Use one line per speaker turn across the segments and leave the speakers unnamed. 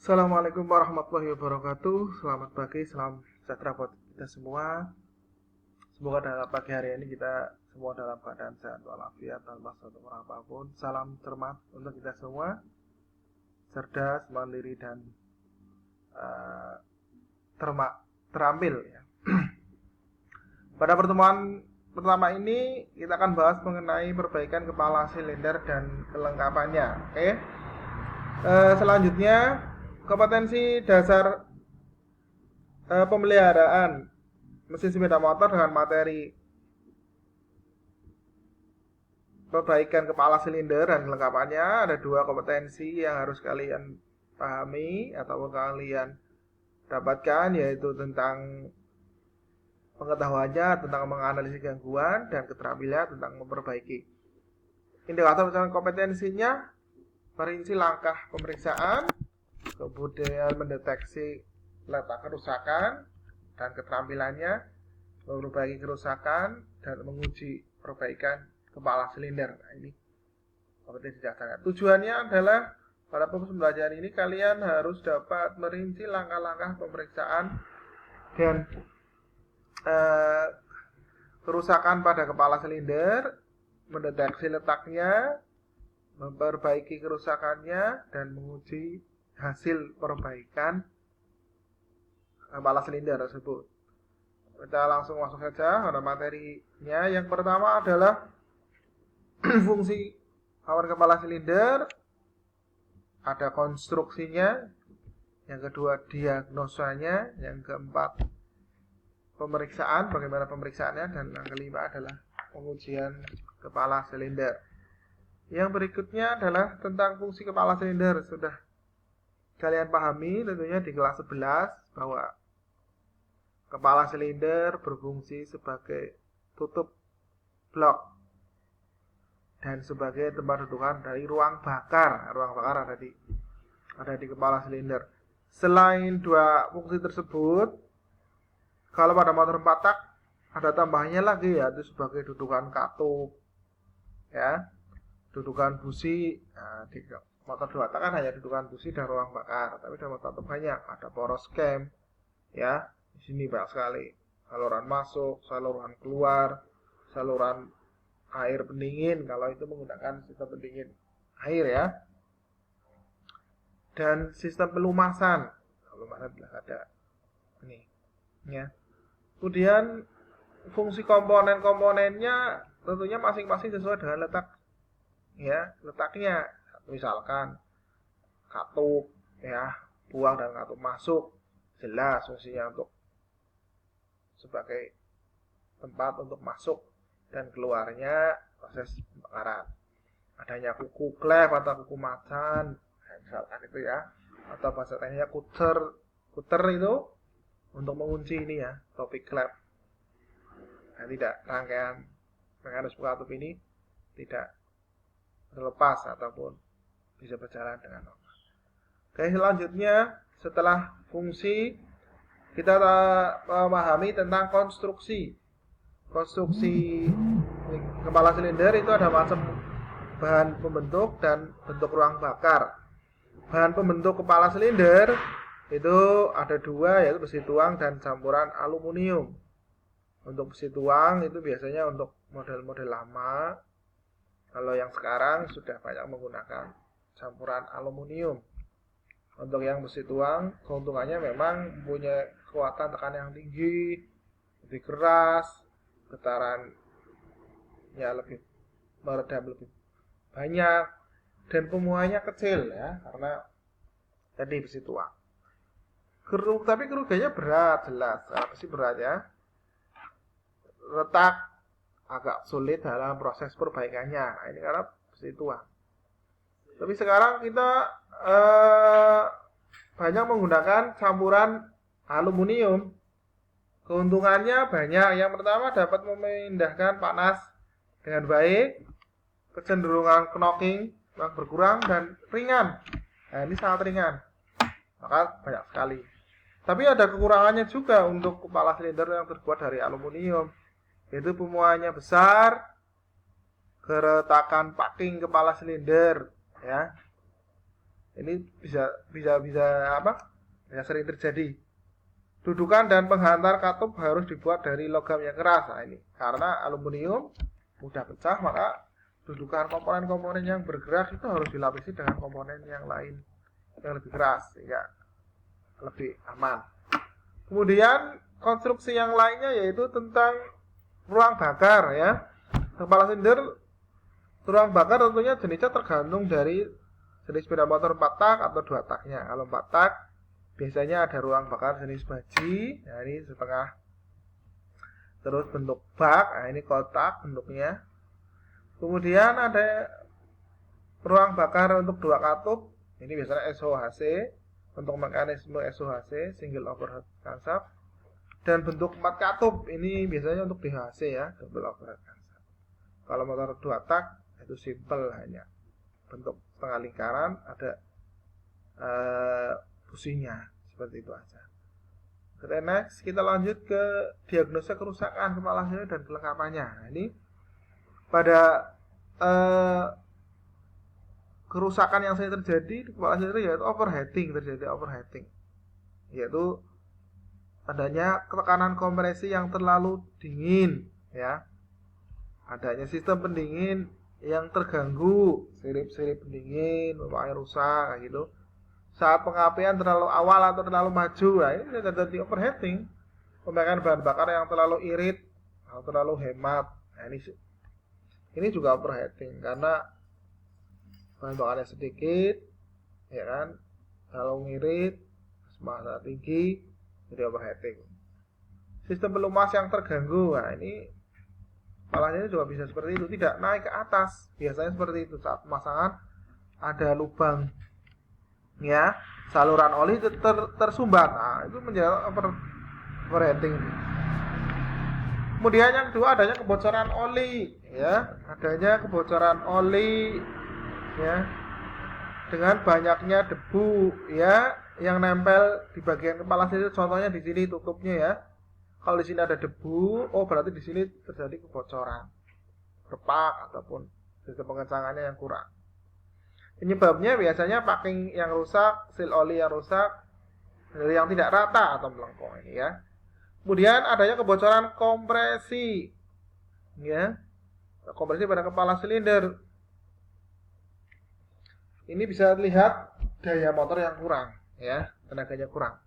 Assalamualaikum warahmatullahi wabarakatuh. Selamat pagi, salam sejahtera buat kita semua. Semoga dalam pagi hari ini kita semua dalam keadaan sehat walafiat tanpa suatu kurang apapun. Salam cermat untuk kita semua, cerdas, mandiri dan terampil ya. Pada pertemuan pertama ini kita akan bahas mengenai perbaikan kepala silinder dan kelengkapannya. Oke. Selanjutnya kompetensi dasar pemeliharaan mesin sepeda motor dengan materi perbaikan kepala silinder dan kelengkapannya. Ada dua kompetensi yang harus kalian pahami atau kalian dapatkan, yaitu tentang pengetahuannya tentang menganalisis gangguan dan keterampilan tentang memperbaiki. Indikator kompetensinya merinci langkah pemeriksaan, kemudian mendeteksi letak kerusakan dan keterampilannya, memperbaiki kerusakan dan menguji perbaikan kepala silinder. Nah, ini kompetensi dasarnya. Tujuannya adalah pada proses pembelajaran ini kalian harus dapat merinci langkah-langkah pemeriksaan dan kerusakan pada kepala silinder, mendeteksi letaknya, memperbaiki kerusakannya dan menguji hasil perbaikan kepala silinder tersebut. Kita langsung masuk saja pada materinya. Yang pertama adalah fungsi awan kepala silinder, ada konstruksinya, yang kedua diagnosanya, yang keempat pemeriksaan, bagaimana pemeriksaannya, dan yang kelima adalah pengujian kepala silinder. Yang berikutnya adalah tentang fungsi kepala silinder. Sudah kalian pahami tentunya di kelas 11 bahwa kepala silinder berfungsi sebagai tutup blok dan sebagai tempat dudukan dari ruang bakar. Ruang bakar ada di kepala silinder. Selain dua fungsi tersebut, kalau pada motor 4 tak ada tambahannya lagi, yaitu sebagai dudukan katup, ya, dudukan busi. Nah, di motor 2 tak kan hanya dudukan busi dan ruang bakar, tapi dalam motor banyak, ada poros cam, ya, di sini banyak sekali saluran masuk, saluran keluar, saluran air pendingin kalau itu menggunakan sistem pendingin air, ya, dan sistem pelumasan bila ada ini, ya. Kemudian fungsi komponen-komponennya tentunya masing-masing sesuai dengan letaknya. Misalkan katup, ya, buang dan katup masuk, jelas fungsinya untuk sebagai tempat untuk masuk dan keluarnya proses pembakaran. Adanya kuku klep atau kuku macan, misalkan itu, ya, atau bahasa lainnya kuter itu untuk mengunci ini, ya, topik klep. Nah, tidak rangkaian mekanisme katup ini tidak terlepas ataupun bisa berjalan dengan normal. Oke, selanjutnya setelah fungsi kita memahami tentang konstruksi kepala silinder. Itu ada macam bahan pembentuk dan bentuk ruang bakar. Bahan pembentuk kepala silinder itu ada dua, yaitu besi tuang dan campuran aluminium. Untuk besi tuang itu biasanya untuk model-model lama. Kalau yang sekarang sudah banyak menggunakan campuran aluminium. Untuk yang besi tuang, keuntungannya memang punya kekuatan tekan yang tinggi, lebih keras, getarannya lebih meredam lebih banyak, dan pemuahannya kecil, ya, karena tadi besi tuang. Tapi kerugiannya berat, jelas. Besi berat, ya. Retak agak sulit dalam proses perbaikannya. Nah, ini karena besi tuang. Tapi sekarang kita banyak menggunakan campuran aluminium. Keuntungannya banyak. Yang pertama, dapat memindahkan panas dengan baik, kecenderungan knocking yang berkurang, dan ringan. Nah, ini sangat ringan, maka banyak sekali. Tapi ada kekurangannya juga untuk kepala silinder yang terbuat dari aluminium, yaitu pemuahannya besar, keretakan packing kepala silinder, ya, Ini bisa apa? Bisa sering terjadi. Dudukan dan penghantar katup harus dibuat dari logam yang keras. Nah, ini karena aluminium mudah pecah, maka dudukan komponen-komponen yang bergerak itu harus dilapisi dengan komponen yang lain yang lebih keras sehingga lebih aman. Kemudian konstruksi yang lainnya yaitu tentang ruang bakar ya. Kepala silinder ruang bakar tentunya jenisnya tergantung dari jenis sepeda motor 4 tak atau 2 taknya. Kalau 4 tak biasanya ada ruang bakar jenis baji, nah ini setengah. Terus bentuk bak, nah ini kotak bentuknya. Kemudian ada ruang bakar untuk 2 katup, ini biasanya SOHC, untuk mekanisme SOHC, single overhead crankshaft. Dan bentuk 4 katup, ini biasanya untuk DHC ya, double overhead crankshaft. Kalau motor 2 tak, itu simple hanya bentuk setengah lingkaran, ada businya seperti itu aja. Oke, next kita lanjut ke diagnosa kerusakan kepala silinder dan kelengkapannya. Nah, ini pada kerusakan yang sering terjadi di kepala silinder yaitu overheating, yaitu adanya tekanan kompresi yang terlalu dingin ya, adanya sistem pendingin yang terganggu, sirip-sirip pendingin, air rusak kayak gitu. Saat pengapian terlalu awal atau terlalu maju, nah ini bisa terjadi overheating. Pemakaian bahan bakar yang terlalu irit atau terlalu hemat, nah ini juga overheating karena bahan bakarnya sedikit, ya kan, terlalu ngirit, massa tinggi, jadi overheating. Sistem pelumas yang terganggu, nah ini kepalanya juga bisa seperti itu, tidak naik ke atas, biasanya seperti itu saat pemasangan ada lubang. Ya, saluran oli tersumbat. Nah, itu menjadi overheating. Kemudian yang kedua adanya kebocoran oli, ya, ya, dengan banyaknya debu, ya, yang nempel di bagian kepala silinder. Contohnya di sini tutupnya ya. Kalau di sini ada debu, oh berarti di sini terjadi kebocoran, repak ataupun sistem pengencangannya yang kurang. Penyebabnya biasanya packing yang rusak, seal oli yang rusak, yang tidak rata atau melengkung ini ya. Kemudian adanya kebocoran kompresi, ya, kompresi pada kepala silinder. Ini bisa lihat daya motor yang kurang, ya, tenaganya kurang.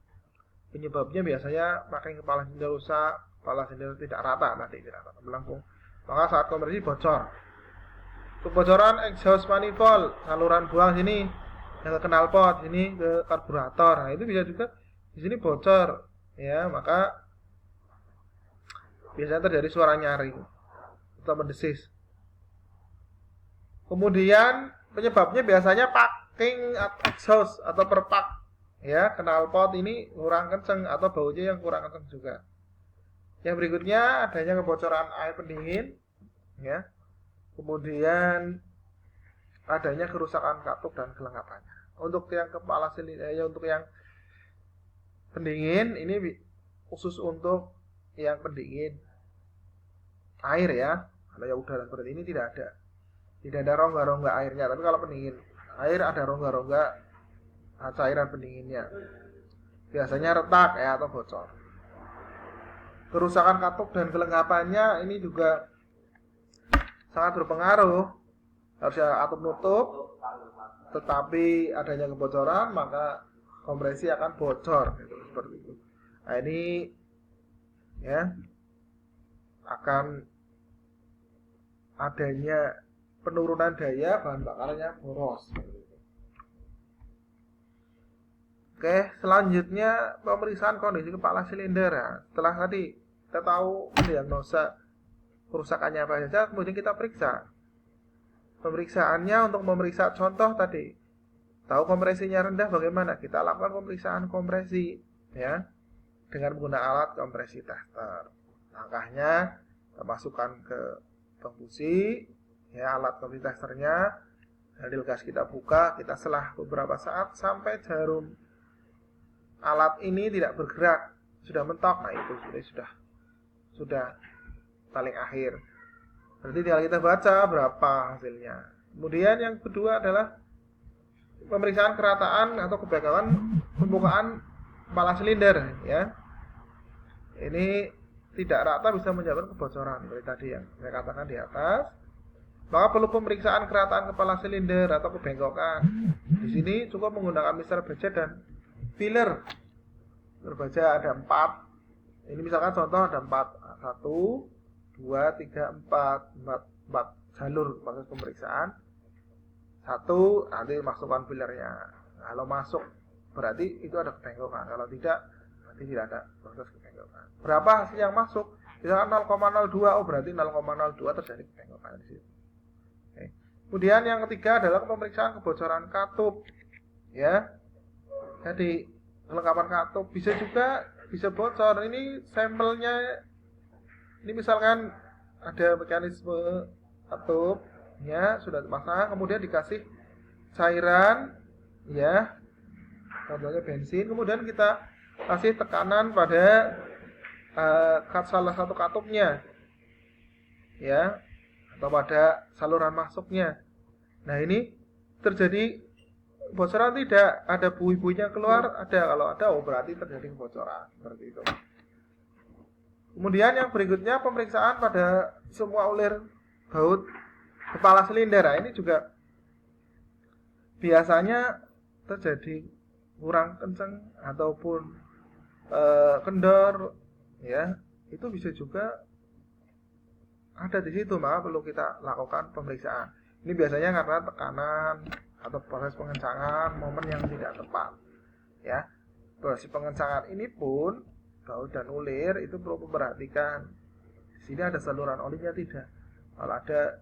Penyebabnya biasanya packing kepala silinder rusak, kepala silinder tidak rata, tidak rata melengkung. Maka saat kompresi bocor. Kebocoran exhaust manifold, saluran buang sini yang ke knalpot, sini ke karburator. Nah, itu bisa juga di sini bocor, ya, maka biasanya terjadi suara nyaring atau mendesis. Kemudian penyebabnya biasanya packing exhaust atau perpak, ya, knalpot ini kurang kenceng atau baunya yang kurang kenceng juga. Yang berikutnya adanya kebocoran air pendingin, ya. Kemudian adanya kerusakan katup dan kelengkapannya. Untuk yang kepala silinder, untuk yang pendingin ini khusus untuk yang pendingin air ya. Kalau yang udara seperti ini tidak ada rongga-rongga airnya. Tapi kalau pendingin air ada rongga-rongga cairan pendinginnya. Biasanya retak ya atau bocor. Kerusakan katup dan kelengkapannya ini juga sangat berpengaruh. Harusnya katup nutup, tetapi adanya kebocoran maka kompresi akan bocor gitu, seperti itu. Nah, ini ya akan adanya penurunan daya bahan bakarnya boros. Oke, selanjutnya pemeriksaan kondisi kepala silinder. Nah, setelah tadi kita tahu mendiagnosa kerusakannya apa saja, kemudian kita periksa. Pemeriksaannya untuk memeriksa contoh tadi, tahu kompresinya rendah bagaimana? Kita lakukan pemeriksaan kompresi, ya, dengan menggunakan alat kompresi tester. Langkahnya kita masukkan ke pembusi, ya, alat kompresi testernya, handle gas kita buka, kita selah beberapa saat sampai jarum alat ini tidak bergerak, sudah mentok. Nah, itu sudah paling akhir. Berarti tinggal kita baca berapa hasilnya. Kemudian yang kedua adalah pemeriksaan kerataan atau kebengkokan pembukaan kepala silinder ya. Ini tidak rata bisa menyebabkan kebocoran seperti tadi yang saya katakan di atas. Maka perlu pemeriksaan kerataan kepala silinder atau kebengkokan. Di sini cukup menggunakan Mr. Baja dan filler. Mr. Baja ada 4. Ini misalkan contoh ada 4. 1, 2, 3, 4 jalur proses pemeriksaan. 1 nanti masukkan fillernya. Kalau masuk berarti itu ada kebengkokan. Kalau tidak berarti tidak ada proses kebengkokan. Berapa hasil yang masuk? Misalkan 0,02, oh berarti 0,02 terjadi kebengkokan di situ. Oke. Kemudian yang ketiga adalah pemeriksaan kebocoran katup. Ya. Jadi kelengkapan katup bisa bocor. Ini sampelnya, ini misalkan ada mekanisme katup ya sudah terpasang, kemudian dikasih cairan ya, contohnya bensin, kemudian kita kasih tekanan pada salah satu katupnya ya, atau pada saluran masuknya. Nah ini terjadi kebocoran tidak? Ada buih-buihnya keluar? Ada. Kalau ada, oh berarti terjadi kebocoran seperti itu. Kemudian yang berikutnya pemeriksaan pada semua ulir baut kepala silinder. Nah, ini juga biasanya terjadi kurang kencang ataupun kendor ya, itu bisa juga ada di situ, maka perlu kita lakukan pemeriksaan. Ini biasanya karena tekanan atau proses pengencangan momen yang tidak tepat ya. Proses pengencangan ini pun baut dan ulir itu perlu memperhatikan. Di sini ada saluran olinya tidak? Kalau ada,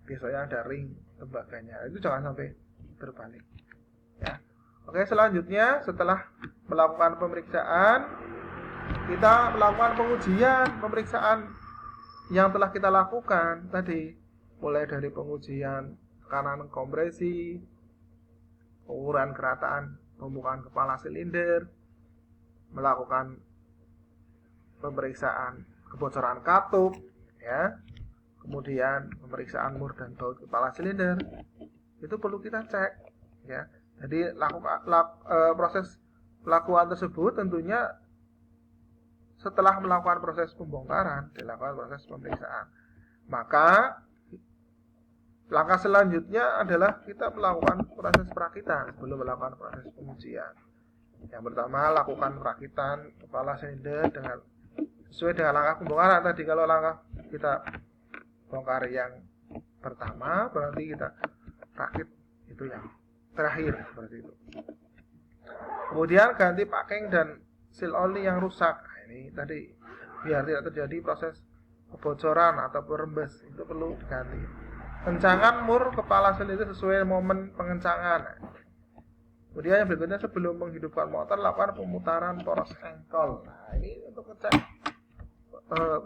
biasanya ada ring tembaganya. Itu jangan sampai terbalik ya. Oke, selanjutnya setelah melakukan pemeriksaan, kita melakukan pengujian pemeriksaan yang telah kita lakukan tadi, mulai dari pengujian tekanan kompresi, ukuran kerataan pembukaan kepala silinder, melakukan pemeriksaan kebocoran katup ya, kemudian pemeriksaan mur dan baut kepala silinder. Itu perlu kita cek ya. Jadi proses pelakuan tersebut tentunya setelah melakukan proses pembongkaran dilakukan proses pemeriksaan. Maka langkah selanjutnya adalah kita melakukan proses perakitan sebelum melakukan proses pengujian. Yang pertama, lakukan perakitan kepala silinder dengan sesuai dengan langkah pembongkaran tadi. Kalau langkah kita bongkar yang pertama, berarti kita rakit itu yang terakhir seperti itu. Kemudian ganti packing dan seal oli yang rusak. Nah, ini tadi biar tidak terjadi proses kebocoran atau perembes, itu perlu diganti. Kencangan mur kepala silinder sesuai momen pengencangan. Kemudian yang berikutnya, sebelum menghidupkan motor, lakukan pemutaran poros engkol. Nah, ini untuk ngecek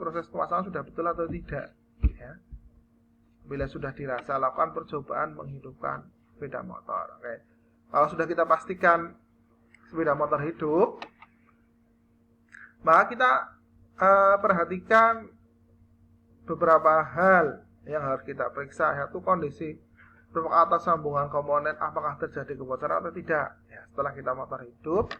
proses pemasangan sudah betul atau tidak ya. Bila sudah dirasa, lakukan percobaan menghidupkan sepeda motor. Oke. Kalau sudah kita pastikan sepeda motor hidup, maka kita perhatikan beberapa hal yang harus kita periksa, yaitu kondisi rem atas sambungan komponen, apakah terjadi kebocoran atau tidak ya. Setelah kita motor hidup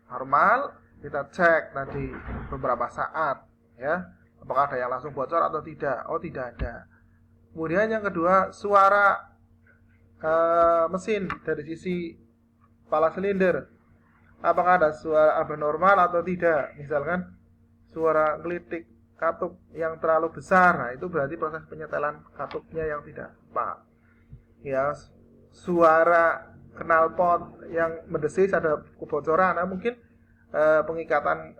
normal, kita cek tadi beberapa saat ya, apakah ada yang langsung bocor atau tidak. Oh tidak ada. Kemudian yang kedua, suara mesin dari sisi kepala silinder, apakah ada suara abnormal atau tidak. Misalkan suara gelitik katup yang terlalu besar, nah itu berarti proses penyetelan katupnya yang tidak tepat ya. Suara knalpot yang mendesis, ada kebocoran, nah mungkin pengikatan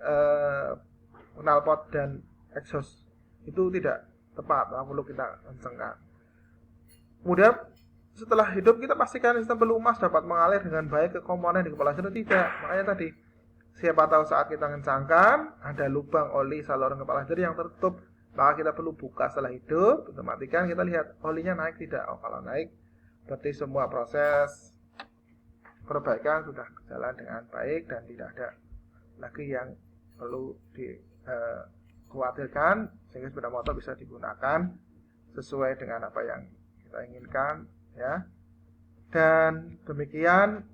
knalpot dan exhaust itu tidak tepat, nah perlu kita kencangkan. Kemudian setelah hidup, kita pastikan sistem pelumas dapat mengalir dengan baik ke komponen di kepala silinder tidak. Makanya tadi, siapa tahu saat kita kencangkan ada lubang oli saluran kepala silinder yang tertutup, maka kita perlu buka setelah hidup. Kita matikan, kita lihat olinya naik tidak. Oh kalau naik, berarti semua proses perbaikan sudah berjalan dengan baik dan tidak ada lagi yang perlu dikhawatirkan, sehingga sepeda motor bisa digunakan sesuai dengan apa yang kita inginkan ya. Dan demikian